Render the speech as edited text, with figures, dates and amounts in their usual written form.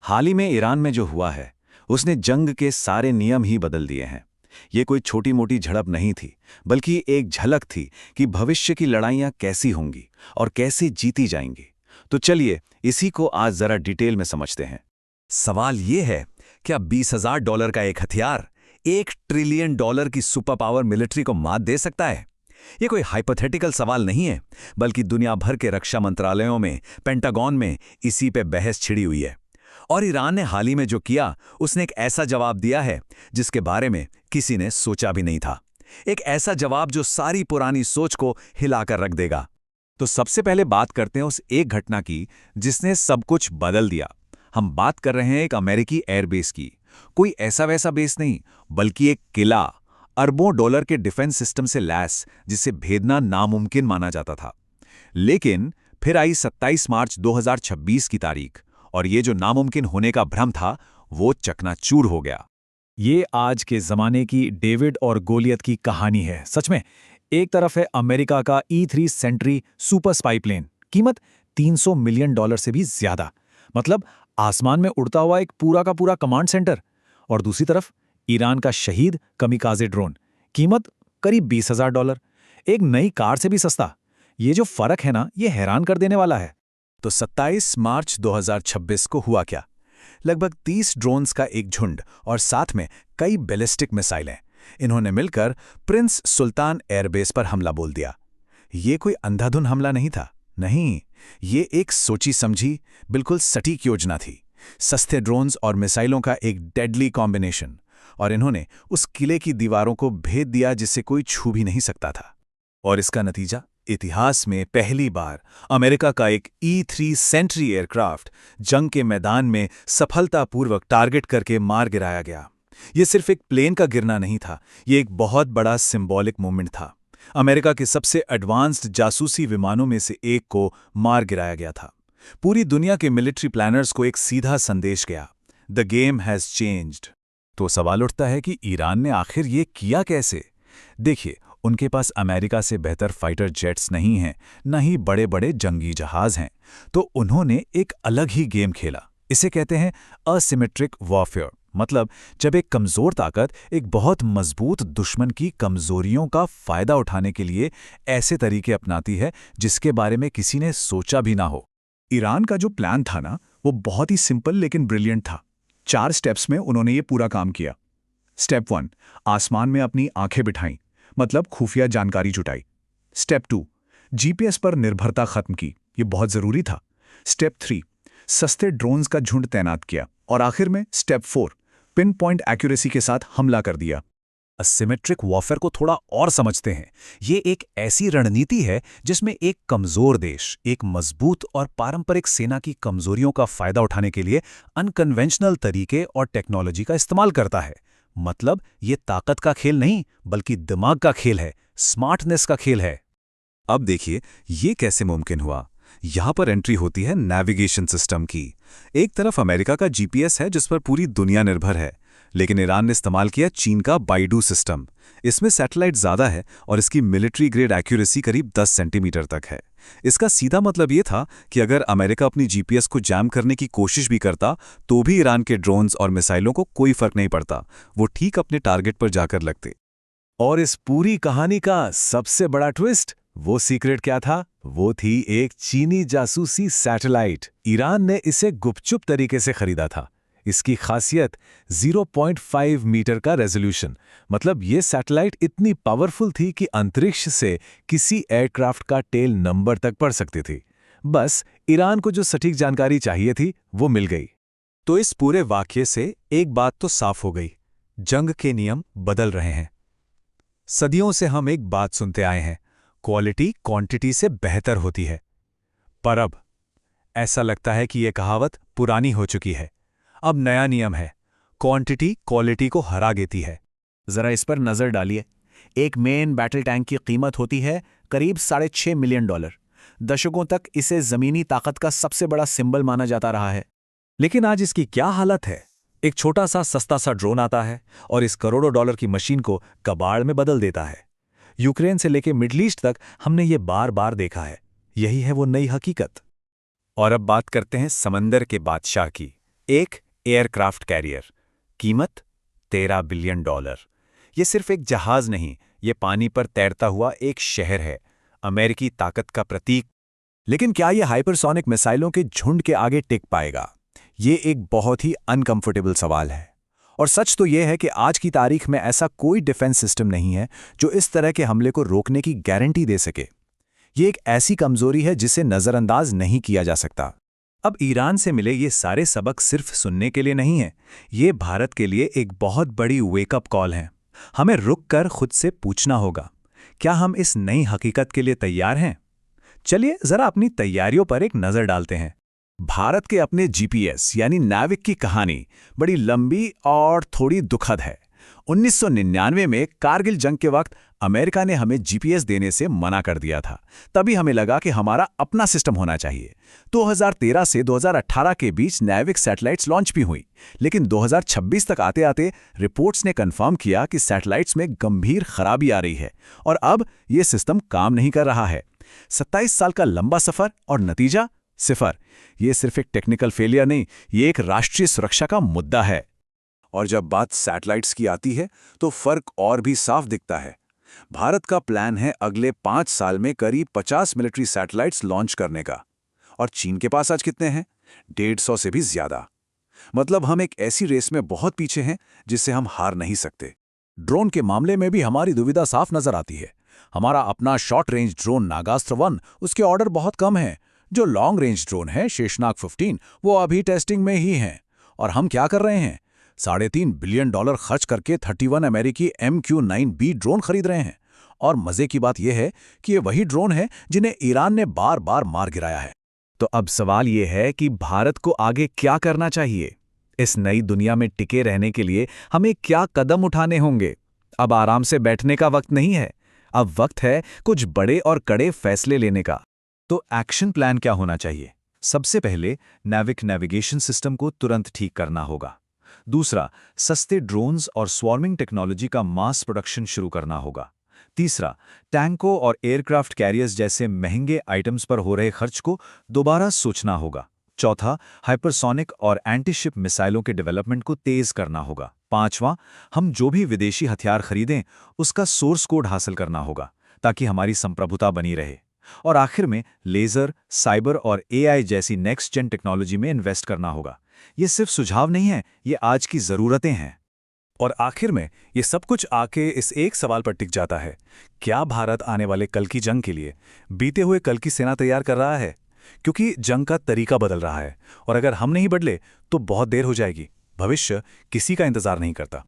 हाल ही में ईरान में जो हुआ है, उसने जंग के सारे नियम ही बदल दिए हैं। ये कोई छोटी मोटी झड़प नहीं थी, बल्कि एक झलक थी कि भविष्य की लड़ाइयां कैसी होंगी और कैसे जीती जाएंगी। तो चलिए इसी को आज जरा डिटेल में समझते हैं। सवाल ये है, क्या $20,000 का एक हथियार $1 ट्रिलियन की सुपर पावर मिलिट्री को मात दे सकता है? ये कोई हाइपोथेटिकल सवाल नहीं है, बल्कि दुनिया भर के रक्षा मंत्रालयों में, पेंटागन में इसी पे बहस छिड़ी हुई है। और ईरान ने हाल ही में जो किया, उसने एक ऐसा जवाब दिया है जिसके बारे में किसी ने सोचा भी नहीं था। एक ऐसा जवाब जो सारी पुरानी सोच को हिलाकर रख देगा। तो सबसे पहले बात करते हैं उस एक घटना की जिसने सब कुछ बदल दिया। हम बात कर रहे हैं एक अमेरिकी एयरबेस की। कोई ऐसा वैसा बेस नहीं, बल्कि एक किला, अरबों डॉलर के डिफेंस सिस्टम से लैस, जिसे भेदना नामुमकिन माना जाता था। लेकिन फिर आई 27 मार्च 2026 की तारीख, और ये जो नामुमकिन होने का भ्रम था, वो चकनाचूर हो गया। ये आज के ज़माने की डेविड और गोलियत की कहानी है। सच में, एक तरफ है अमेरिका का E3 Sentry super spy plane, कीमत $300 मिलियन से भी ज्यादा, मतलब आसमान में उड़ता हुआ एक पूरा का पूरा कमांड सेंटर। और दूसरी तरफ ईरान का शहीद कमिकाजे ड्रोन, कीमत करीब $20,000, एक नई कार से भी सस्ता। ये जो फर्क है ना, ये हैरान कर देने वाला है। तो 27 मार्च 2026 को हुआ क्या? लगभग 30 ड्रोन्स का एक झुंड और साथ में कई बैलिस्टिक मिसाइलें, इन्होंने मिलकर प्रिंस सुल्तान एयरबेस पर हमला बोल दिया। ये कोई अंधाधुन हमला नहीं था, नहीं, ये एक सोची समझी, बिल्कुल सटीक योजना थी। सस्ते ड्रोन्स और मिसाइलों का एक डेडली कॉम्बिनेशन, और इन्होंने उस किले की दीवारों को भेद दिया जिसे कोई छू भी नहीं सकता था। और इसका नतीजा, इतिहास में पहली बार अमेरिका का एक E3 सेंट्री एयरक्राफ्ट जंग के मैदान में सफलतापूर्वक टारगेट करके मार गिराया गया। ये सिर्फ एक प्लेन का गिरना नहीं था, ये एक बहुत बड़ा सिंबॉलिक मोमेंट था। अमेरिका के सबसे एडवांस्ड जासूसी विमानों में से एक को मार गिराया गया था। पूरी दुनिया के मिलिट्री प्लानर्स को एक सीधा संदेश गया, द गेम हैज चेंज्ड। तो सवाल उठता है कि ईरान ने आखिर ये किया कैसे? देखिए, उनके पास अमेरिका से बेहतर फाइटर जेट्स नहीं हैं, न ही बड़े बड़े जंगी जहाज हैं। तो उन्होंने एक अलग ही गेम खेला। इसे कहते हैं असिमेट्रिक वॉरफेयर। मतलब जब एक कमज़ोर ताकत एक बहुत मजबूत दुश्मन की कमज़ोरियों का फ़ायदा उठाने के लिए ऐसे तरीके अपनाती है जिसके बारे में किसी ने सोचा भी ना हो। ईरान का जो प्लान था ना, वो बहुत ही सिंपल लेकिन ब्रिलियंट था। 4 स्टेप्स में उन्होंने ये पूरा काम किया। स्टेप 1, आसमान में अपनी आंखें बिठाईं, मतलब खुफिया जानकारी जुटाई। स्टेप 2, जीपीएस पर निर्भरता खत्म की, ये बहुत जरूरी था। स्टेप 3, सस्ते ड्रोन्स का झुंड तैनात किया। और आखिर में स्टेप 4, पिन पॉइंट एक्यूरेसी के साथ हमला कर दिया। असिमेट्रिक वॉरफेयर को थोड़ा और समझते हैं। ये एक ऐसी रणनीति है जिसमें एक कमजोर देश एक मजबूत और पारंपरिक सेना की कमजोरियों का फायदा उठाने के लिए अनकन्वेंशनल तरीके और टेक्नोलॉजी का इस्तेमाल करता है। मतलब ये ताकत का खेल नहीं, बल्कि दिमाग का खेल है, स्मार्टनेस का खेल है। अब देखिए ये कैसे मुमकिन हुआ। यहां पर एंट्री होती है नेविगेशन सिस्टम की। एक तरफ अमेरिका का जीपीएस है जिस पर पूरी दुनिया निर्भर है, लेकिन ईरान ने इस्तेमाल किया चीन का बाइडू सिस्टम। इसमें सैटेलाइट ज़्यादा है और इसकी मिलिट्री ग्रेड एक्यूरेसी करीब 10 सेंटीमीटर तक है। इसका सीधा मतलब ये था कि अगर अमेरिका अपनी जीपीएस को जैम करने की कोशिश भी करता तो भी ईरान के ड्रोन्स और मिसाइलों को कोई फर्क नहीं पड़ता, वो ठीक अपने टारगेट पर जाकर लगते। और इस पूरी कहानी का सबसे बड़ा ट्विस्ट, वो सीक्रेट क्या था? वो थी एक चीनी जासूसी सैटेलाइट। ईरान ने इसे गुपचुप तरीके से खरीदा था। इसकी खासियत 0.5 मीटर का रेजोल्यूशन, मतलब ये सैटेलाइट इतनी पावरफुल थी कि अंतरिक्ष से किसी एयरक्राफ्ट का टेल नंबर तक पढ़ सकती थी। बस ईरान को जो सटीक जानकारी चाहिए थी वो मिल गई। तो इस पूरे वाकये से एक बात तो साफ हो गई, जंग के नियम बदल रहे हैं। सदियों से हम एक बात सुनते आए हैं, क्वालिटी क्वांटिटी से बेहतर होती है। पर अब ऐसा लगता है कि यह कहावत पुरानी हो चुकी है। अब नया नियम है, क्वांटिटी क्वालिटी को हरा देती है। जरा इस पर नजर डालिए। एक मेन बैटल टैंक की कीमत होती है करीब $6.5 मिलियन। दशकों तक इसे जमीनी ताकत का सबसे बड़ा सिंबल माना जाता रहा है। लेकिन आज इसकी क्या हालत है? एक छोटा सा सस्ता सा ड्रोन आता है और इस करोड़ों डॉलर की मशीन को कबाड़ में बदल देता है। यूक्रेन से लेकर मिडल ईस्ट तक हमने ये बार बार देखा है। यही है वो नई हकीकत। और अब बात करते हैं समंदर के बादशाह की, एक एयरक्राफ्ट कैरियर, कीमत $13 बिलियन। ये सिर्फ एक जहाज नहीं, ये पानी पर तैरता हुआ एक शहर है, अमेरिकी ताकत का प्रतीक। लेकिन क्या ये हाइपरसोनिक मिसाइलों के झुंड के आगे टिक पाएगा? ये एक बहुत ही अनकंफर्टेबल सवाल है। और सच तो यह है कि आज की तारीख में ऐसा कोई डिफेंस सिस्टम नहीं है जो इस तरह के हमले को रोकने की गारंटी दे सके। ये एक ऐसी कमजोरी है जिसे नजरअंदाज नहीं किया जा सकता। अब ईरान से मिले ये सारे सबक सिर्फ सुनने के लिए नहीं है, ये भारत के लिए एक बहुत बड़ी वेकअप कॉल है। हमें रुककर खुद से पूछना होगा, क्या हम इस नई हकीकत के लिए तैयार हैं? चलिए जरा अपनी तैयारियों पर एक नजर डालते हैं। भारत के अपने जीपीएस यानी नाविक की कहानी बड़ी लंबी और थोड़ी दुखद है। 1999 में कारगिल जंग के वक्त अमेरिका ने हमें जीपीएस देने से मना कर दिया था। तभी हमें लगा कि हमारा अपना सिस्टम होना चाहिए। 2013 से 2018 के बीच नाविक सैटेलाइट्स लॉन्च भी हुई, लेकिन 2026 तक आते आते रिपोर्ट्स ने कंफर्म किया कि सैटेलाइट्स में गंभीर खराबी आ रही है और अब ये सिस्टम काम नहीं कर रहा है। 27 साल का लंबा सफर और नतीजा सिफर। ये सिर्फ एक टेक्निकल फेलियर नहीं, ये एक राष्ट्रीय सुरक्षा का मुद्दा है। और जब बात सैटेलाइट्स की आती है तो फर्क और भी साफ दिखता है। भारत का प्लान है अगले 5 साल में करीब 50 मिलिट्री सैटेलाइट्स लॉन्च करने का, और चीन के पास आज कितने हैं? 150 से भी ज्यादा। मतलब हम एक ऐसी रेस में बहुत पीछे हैं जिससे हम हार नहीं सकते। ड्रोन के मामले में भी हमारी दुविधा साफ नजर आती है। हमारा अपना शॉर्ट रेंज ड्रोन नागास्त्र 1, उसके ऑर्डर बहुत कम हैं। जो लॉन्ग रेंज ड्रोन है शेषनाग 15, वो अभी टेस्टिंग में ही हैं। और हम क्या कर रहे हैं? $3.5 बिलियन खर्च करके 31 अमेरिकी MQ-9B ड्रोन खरीद रहे हैं। और मजे की बात यह है कि ये वही ड्रोन है जिन्हें ईरान ने बार बार मार गिराया है। तो अब सवाल ये है कि भारत को आगे क्या करना चाहिए? इस नई दुनिया में टिके रहने के लिए हमें क्या कदम उठाने होंगे? अब आराम से बैठने का वक्त नहीं है, अब वक्त है कुछ बड़े और कड़े फैसले लेने का। तो एक्शन प्लान क्या होना चाहिए? सबसे पहले नेविगेशन सिस्टम को तुरंत ठीक करना होगा। दूसरा, सस्ते ड्रोन्स और स्वॉर्मिंग टेक्नोलॉजी का मास प्रोडक्शन शुरू करना होगा। तीसरा, टैंकों और एयरक्राफ्ट कैरियर्स जैसे महंगे आइटम्स पर हो रहे खर्च को दोबारा सोचना होगा। चौथा, हाइपरसोनिक और एंटीशिप मिसाइलों के डेवलपमेंट को तेज करना होगा। पांचवां, हम जो भी विदेशी हथियार खरीदें उसका सोर्स कोड हासिल करना होगा ताकि हमारी संप्रभुता बनी रहे। और आखिर में लेजर, साइबर और AI जैसी नेक्स्ट जेन टेक्नोलॉजी में इन्वेस्ट करना होगा। ये सिर्फ सुझाव नहीं है, ये आज की ज़रूरतें हैं। और आखिर में ये सब कुछ आके इस एक सवाल पर टिक जाता है, क्या भारत आने वाले कल की जंग के लिए बीते हुए कल की सेना तैयार कर रहा है? क्योंकि जंग का तरीका बदल रहा है और अगर हम नहीं बदले तो बहुत देर हो जाएगी। भविष्य किसी का इंतजार नहीं करता।